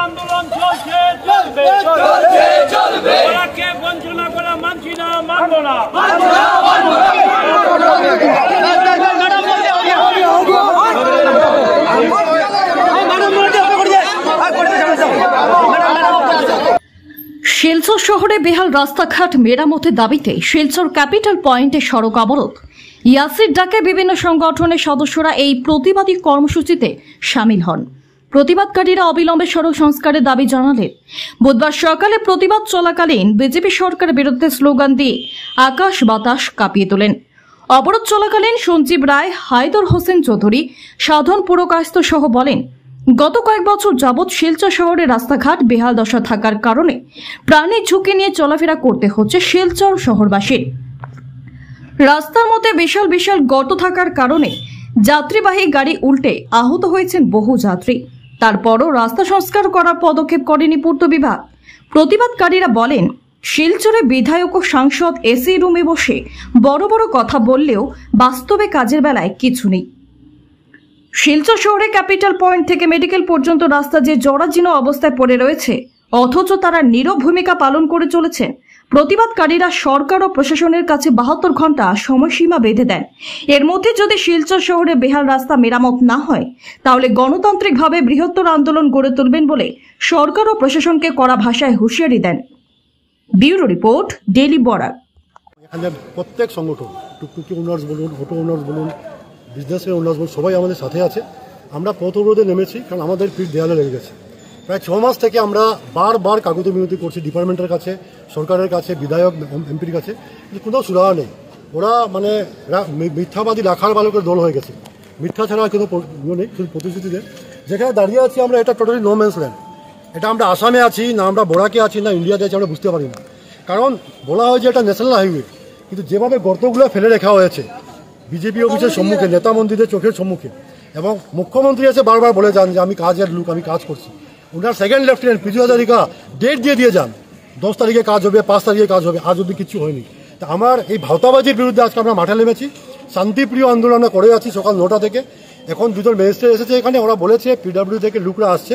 আন্দোলন চলবে বঞ্চনা করা মানছি না, মানব না। শিলচর শহরে বেহাল রাস্তাঘাট মেরামতের দাবিতে শিলচর ক্যাপিটাল পয়েন্টে সড়ক অবরোধ। ইয়াসির ডাকে বিভিন্ন সংগঠনের সদস্যরা এই প্রতিবাদী কর্মসূচিতে সামিল হন। প্রতিবাদকারীরা অবিলম্বে সড়ক সংস্কারের দাবি জানালেন। বুধবার সকালে প্রতিবাদ চলাকালীন বিজেপি সরকারের বিরুদ্ধে স্লোগান দিয়ে আকাশ বাতাস কাঁপিয়ে তোলেন। অবরোধ চলাকালীন সঞ্জীব রায়, হায়দর হোসেন চৌধুরী, সাধন পুরকায়স্থ সহ বলেন, গত কয়েক বছর যাবৎ শিলচর শহরের রাস্তাঘাট বেহাল দশা থাকার কারণে প্রাণের ঝুঁকি নিয়ে চলাফেরা করতে হচ্ছে শিলচর শহরবাসীর। রাস্তার মধ্যে বিশাল বিশাল গর্ত থাকার কারণে যাত্রীবাহী গাড়ি উল্টে আহত হয়েছেন বহু যাত্রী। তারপরও রাস্তা সংস্কার করার পদক্ষেপ করেনি পূর্ত বিভাগ। প্রতিবাদকারীরা বলেন, শিলচরে বিধায়ক ও সাংসদ এসি রুমে বসে বড় বড় কথা বললেও বাস্তবে কাজের বেলায় কিছু নেই। শিলচর শহরে ক্যাপিটাল পয়েন্ট থেকে মেডিকেল পর্যন্ত রাস্তা যে জরাজীর্ণ অবস্থায় পড়ে রয়েছে, অথচ তারা নীরব ভূমিকা পালন করে চলেছেন। প্রতিবাদকারীরা সরকার ও প্রশাসনের কাছে 72 ঘন্টা সময়সীমা বেঁধে দেন। এর মধ্যে যদি শিলচর শহরে বেহাল রাস্তা মেরামত না হয়, তাহলে গণতান্ত্রিকভাবে বৃহত্তর আন্দোলন গড়ে তুলবেন বলে সরকার ও প্রশাসনকে কড়া ভাষায় হুঁশিয়ারি দেন। Bureau report, daily Barak. এখানে প্রত্যেক সংগঠন, টুকটুকি ওনার্স বলুন, অটো ওনার্স বলুন, বিজনেসের ওনার্স বলুন, সবাই আমাদের সাথে আছে। আমরা পথ অবরোধে নেমেছি, কারণ আমাদের পিঠ দেয়ালে লেগে গেছে। প্রায় 6 মাস থেকে আমরা বারবার কাগজে মিনতি করছি ডিপার্টমেন্টের কাছে, সরকারের কাছে, বিধায়ক এমপির কাছে, কিন্তু কোনো সুরাহা নেই। ওরা মানে মিথ্যাবাদী রাখার বালকের দল হয়ে গেছে। মিথ্যা ছাড়া কোনো নেই, শুধু প্রতিশ্রুতি দেয়। যেখানে দাঁড়িয়ে আছি আমরা, এটা টোটালি নো ম্যানস ল্যান্ড। এটা আমরা আসামে আছি না, আমরা বোরাকে আছি না, ইন্ডিয়াতে আছি, আমরা বুঝতে পারি না। কারণ বলা হয় যে এটা ন্যাশনাল হাইওয়ে, কিন্তু যেভাবে গর্তগুলো ফেলে রাখা হয়েছে বিজেপি অফিসের সম্মুখে, নেতা মন্ত্রীদের চোখের সম্মুখে, এবং মুখ্যমন্ত্রী এসে বারবার বলে যান যে আমি কাজের লোক, আমি কাজ করছি। ওনার সেকেন্ড লেফটেন্যান্ট পিজু হাজারিকা ডেট দিয়ে যান, 10 তারিখে কাজ হবে, 5 তারিখে কাজ হবে, আজ অব্দি কিছু হয়নি। তা আমার এই ভাওতাবাজির বিরুদ্ধে আজকে আমরা মাঠে নেমেছি। শান্তিপ্রিয় আন্দোলন আমরা করে যাচ্ছি সকাল 9টা থেকে। এখন দুজন ম্যাজিস্ট্রেট এসেছে এখানে, ওরা বলেছে পিডব্লিউ থেকে লোকরা আসছে,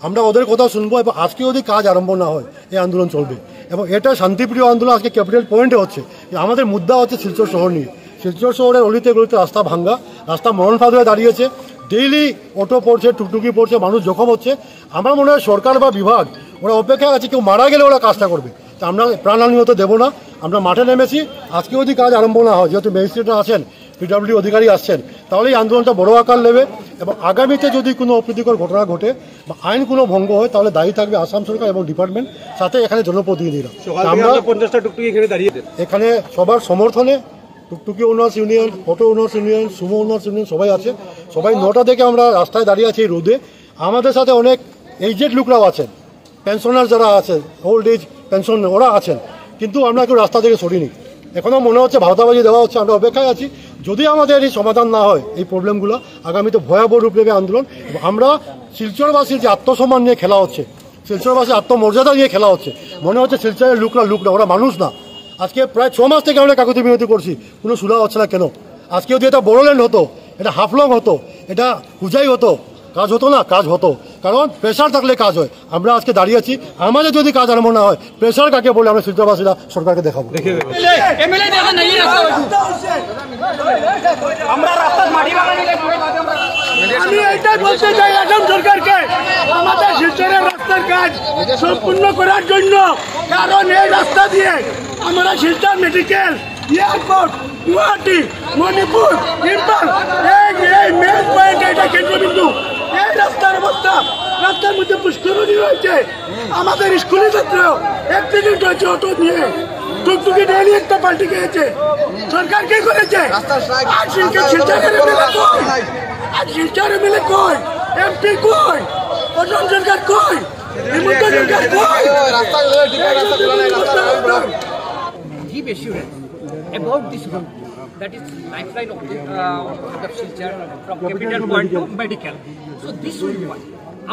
আমরা ওদের কথা শুনবো, এবং আজকে যদি কাজ আরম্ভ না হয় এই আন্দোলন চলবে। এবং এটা শান্তিপ্রিয় আন্দোলন আজকে ক্যাপিটাল পয়েন্টে হচ্ছে। আমাদের মুদ্রা হচ্ছে শিলচর শহর নিয়ে। শিলচর শহরের অলিতে গলিতে রাস্তা ভাঙ্গা, রাস্তা মরণ ফাঁদ হয়ে দাঁড়িয়েছে। ডেইলি অটো পড়ছে, টুকটুকি পড়ছে, মানুষ জখম হচ্ছে। আমার মনে হয় সরকার বা বিভাগ ওরা অপেক্ষায় আছে, কেউ মারা গেলে ওরা কাজটা করবে। তা আমরা প্রাণহানি হতে দেবো না। আমরা মাঠে নেমেছি। আজকে যদি কাজ আরম্ভ না হয়, যেহেতু ম্যাজিস্ট্রেটরা আছেন, পিডব্লিউ অধিকারী আসছেন, তাহলে এই আন্দোলনটা বড় আকার নেবে। এবং আগামীতে যদি কোনো অপ্রীতিকর ঘটনা ঘটে বা আইন কোনো ভঙ্গ হয়, তাহলে দায়ী থাকবে আসাম সরকার এবং ডিপার্টমেন্ট, সাথে এখানে জনপ্রতিনিধিরা। আমরা 50টা টুকটুকি এখানে দাঁড়িয়ে, এখানে সবার সমর্থনে টুকটুকি owners union, auto owners union, Sumo owners union সবাই আছে। সবাই 9টা থেকে আমরা রাস্তায় দাঁড়িয়ে আছি এই রোদে। আমাদের সাথে অনেক এইজেড লোকরাও আছেন, পেনশনার যারা আছেন, ওল্ড এজ পেনশন, ওরা আছেন। কিন্তু আমরা কেউ রাস্তা থেকে সরিনি। এখনও মনে হচ্ছে ভাওতাবাজি দেওয়া হচ্ছে। আমরা অপেক্ষায় আছি। যদি আমাদের এই সমাধান না হয় এই প্রবলেমগুলো, আগামীতে ভয়াবহ রূপ নেবে আন্দোলন। আমরা শিলচরবাসীর যে আত্মসম্মান নিয়ে খেলা হচ্ছে, শিলচরবাসীর আত্মমর্যাদা নিয়ে খেলা হচ্ছে। মনে হচ্ছে শিলচরের লোকরা ওরা মানুষ না। আজকে প্রায় 6 মাস থেকে আমরা কাগজে মিনতি করছি, কোনো সুরাহা হচ্ছে না কেন? আজকে যদি এটা বড়োল্যান্ড হতো, এটা হাফলং হতো, এটা হুজাই হতো, কাজ হতো না? কাজ হতো, কারণ প্রেশার থাকলে কাজ হয়। আমরা আজকে দাঁড়িয়ে আছি। আমাদের যদি কাজ আরম্ভ না হয়, প্রেশার কাকে বলে আমরা শিলচরবাসীরা সরকারকে দেখাবো। আমি এইটাই বলতে চাই আসাম সরকারকে, আমাদের শিলচরের রাস্তার কাজ সম্পূর্ণ করার জন্য। কারণ এই রাস্তা দিয়ে আমরা শিলচর মেডিকেল, এয়ারপোর্ট, গুয়াহাটি, মণিপুর, ইম্ফল, এই মেন পয়েন্ট, এটা কেন্দ্রবিন্দু। এই রাস্তার অবস্থা, রাস্তার মধ্যে পুষ্করণী রয়েছে। আমাদের স্কুলের ছাত্র অ্যাক্সিডেন্ট হয়েছে অটো নিয়ে, টুকটুকি ডেইলি একটা পাল্টি খেয়েছে। সরকার কি করেছে? আর শিলচর এমএলএ কই? এমপি কই? প্রধান সরকার কই? হিমন্ত সরকার কই? Give assurance about this road, that is lifeline of Silchar from capital point to medical. So this will be one.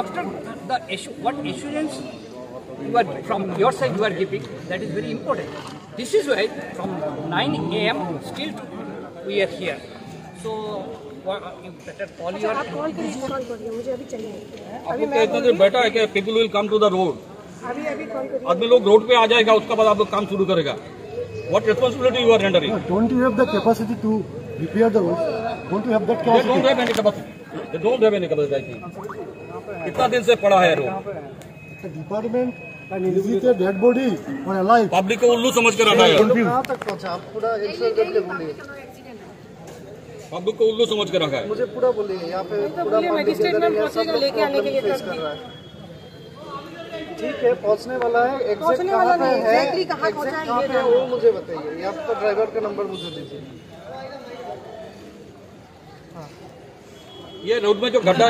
After the issue, what assurance you are from your side you are giving, that is very important. This is why from 9 AM still we are here. So you better call your आप call करिए मुझे अभी चाहिए आपको कहते थे बेटा है कि people will come to the road, अभी कॉल करिए आदमी लोग रोड पे आ जाएगा, उसके बाद आप लोग काम शुरू करेगा. What responsibility you are rendering? Don't you have the capacity to repair the road? Don't you have that They don't capacity? have any capacity. They don't have any capacity, I think. कितना दिन से पड़ा है road? The department is it a dead body or alive? Public को उल्लू समझ कर रखा है. कहाँ तक पहुँचा आप पूरा एक्सप्लेन करके बोलिए, पब्लिक को उल्लू समझ कर रखा है. मुझे पूरा बोलिए. यहाँ पे पूरा मजिस्ट्रेट मैम पहुंचेगा लेके आने के लिए फेस कर रहा है. ठीक है, पहुँचने वाला है. एग्जैक्ट पहुंचने कहाँ वाला पे नहीं, है, exactly कहाँ पहुंचा है, कहाँ ये पे है वो मुझे बताइए. या तो ड्राइवर का नंबर मुझे दीजिए. ये रोड में जो गड्ढा